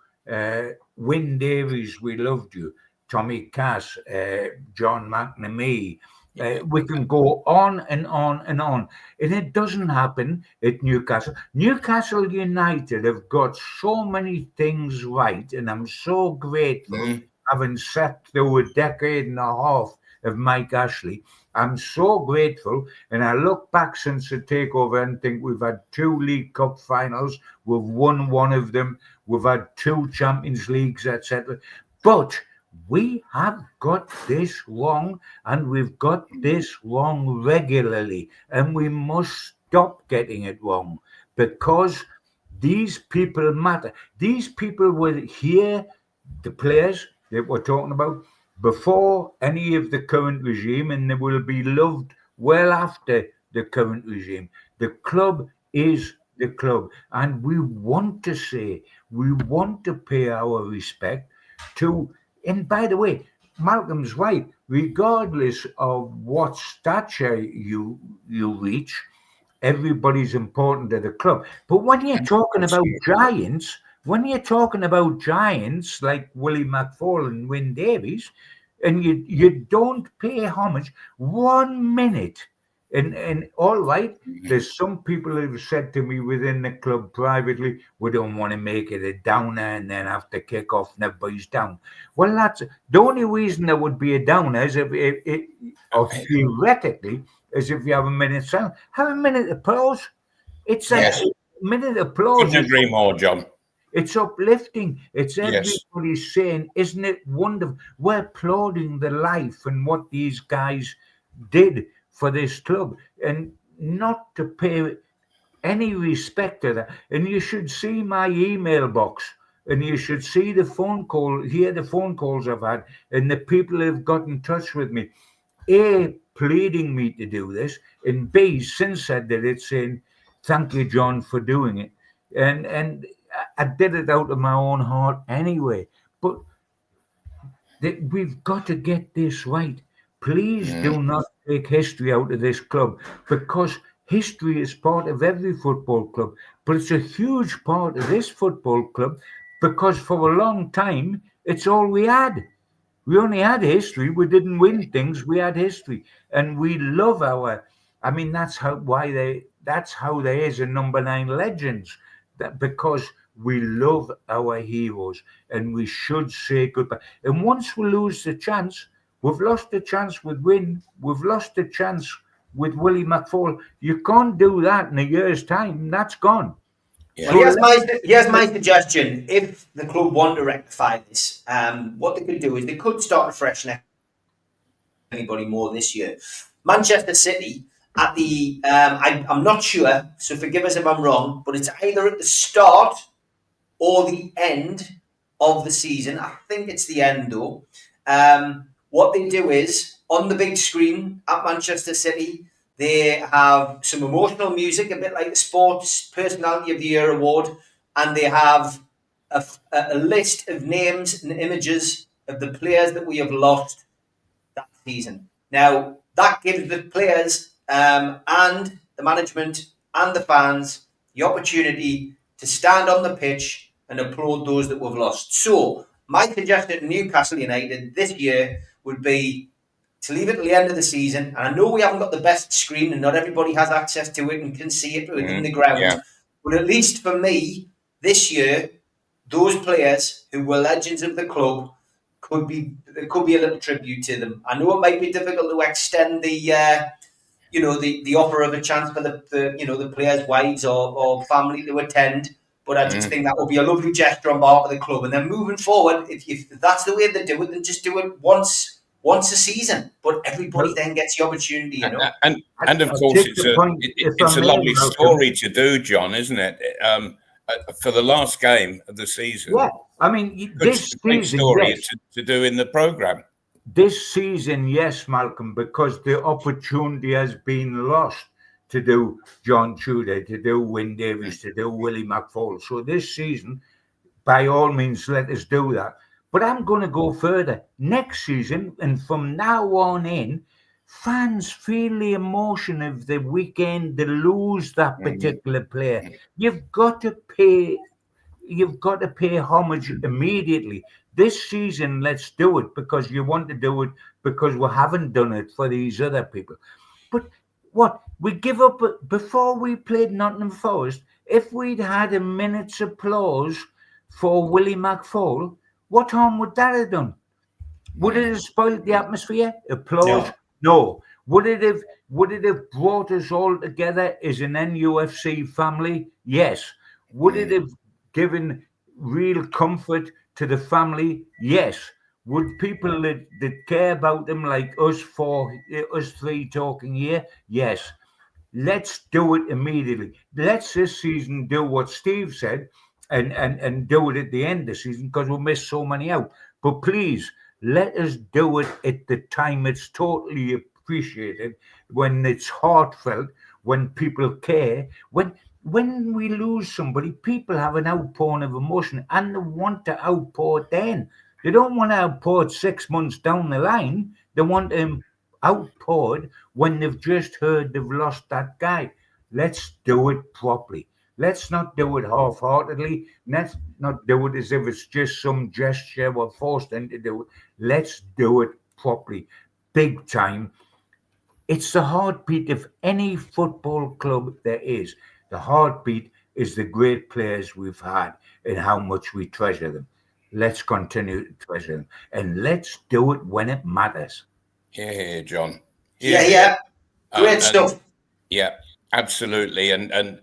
Wyn Davies, we loved you. Tommy Cass, John McNamee. We can go on and on and on. And it doesn't happen at Newcastle. Newcastle United have got so many things right, and I'm so grateful, having sat through a decade and a half of Mike Ashley. I'm so grateful, and I look back since the takeover and think we've had 2 League Cup finals, we've won one of them, we've had 2 Champions Leagues, etc. But we have got this wrong, and we've got this wrong regularly, and we must stop getting it wrong, because these people matter. These people were here, the players that we're talking about, before any of the current regime, and they will be loved well after the current regime. The club is the club, and we want to pay our respect to. And by the way, Malcolm's right. Regardless of what stature you reach, everybody's important to the club. But when you're talking about giants, like Willie McFall and Wyn Davies, and you don't pay homage 1 minute. And all right, there's some people who have said to me within the club privately, we don't want to make it a downer and then have to kick off and everybody's down. Well, that's the only reason there would be a downer is or theoretically, is if you have a minute silence. Have a minute applause. It's a minute applause. Couldn't agree more, John. It's uplifting. It's everybody saying, isn't it wonderful? We're applauding the life and what these guys did for this club, and not to pay any respect to that. And you should see my email box, and you should see the phone calls I've had, and the people who've got in touch with me. A, pleading me to do this, and B, since I did it, saying, thank you, John, for doing it. And I did it out of my own heart anyway. But we've got to get this right. Please do not take history out of this club, because history is part of every football club. But it's a huge part of this football club, because for a long time, it's all we had. We only had history. We didn't win things. We had history, and we love that's how there is a number 9 legends. Because we love our heroes, and we should say goodbye. And once we lose the chance, we've lost the chance with Wyn. We've lost the chance with Willie McFall. You can't do that in a year's time. That's gone. Yeah. Well, here's my suggestion. If the club want to rectify this, what they could do is they could start afresh next anybody more this year. Manchester City at the I'm not sure, so forgive us if I'm wrong, but it's either at the start or the end of the season. I think it's the end though. What they do is on the big screen at Manchester City, they have some emotional music, a bit like the Sports Personality of the Year award, and they have a list of names and images of the players that we have lost that season. Now, that gives the players and the management and the fans the opportunity to stand on the pitch and applaud those that we've lost. So, my suggestion to Newcastle United this year would be to leave it till the end of the season. And I know we haven't got the best screen and not everybody has access to it and can see it in the ground. Yeah. But at least for me, this year, those players who were legends of the club could be a little tribute to them. I know it might be difficult to extend the offer of a chance for the players' wives or family to attend. But I just think that would be a lovely gesture on behalf of the club. And then moving forward, if that's the way they do it, then just do it once a season. But everybody then gets the opportunity, you know. And of course, it's a lovely story to do, John, isn't it? For the last game of the season. Yeah, I mean, this season, story to do in the programme. This season, yes, Malcolm, because the opportunity has been lost to do John Tudor, to do Wyn Davies, to do Willie McFall. So this season, by all means, let us do that. But I'm going to go further. Next season, and from now on in, fans feel the emotion of the weekend to lose that particular player. You've got to pay homage immediately. This season, let's do it because you want to do it because we haven't done it for these other people. But what? We give up before we played Nottingham Forest. If we'd had a minute's applause for Willie McFall, what harm would that have done? Would it have spoiled the atmosphere? Applause? No. Would it have brought us all together as an NUFC family? Yes. Would it have given real comfort to the family? Yes. Would people that care about them like us three talking here? Yes. Let's do it immediately. Let's this season do what Steve said and do it at the end of the season because we'll miss so many out. But please, let us do it at the time it's totally appreciated, when it's heartfelt, when people care. When we lose somebody, people have an outpouring of emotion and they want to outpour it then. They don't want to outpour it 6 months down the line. They want to outpour it when they've just heard they've lost that guy. Let's do it properly. Let's not do it half-heartedly. Let's not do it as if it's just some gesture we're forced into do it. Let's do it properly, big time. It's the heartbeat of any football club there is. The heartbeat is the great players we've had and how much we treasure them. Let's continue to treasure them, and let's do it when it matters. Yeah, John. Yeah. Great stuff. Yeah, absolutely. And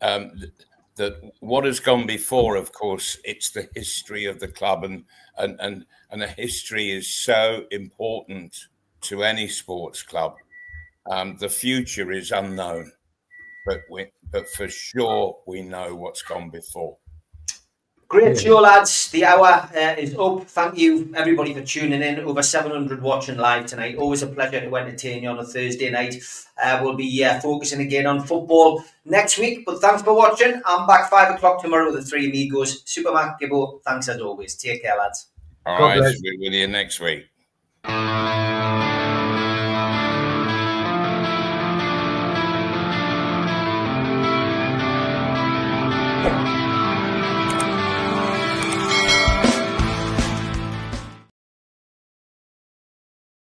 that what has gone before, of course, it's the history of the club, and the history is so important to any sports club. The future is unknown, but for sure we know what's gone before. Great show, lads. The hour is up. Thank you, everybody, for tuning in. Over 700 watching live tonight. Always a pleasure to entertain you on a Thursday night. We'll be focusing again on football next week. But thanks for watching. I'm back 5 o'clock tomorrow with the three amigos. Supermac, Gibbo, thanks as always. Take care, lads. All right, we'll be with you next week.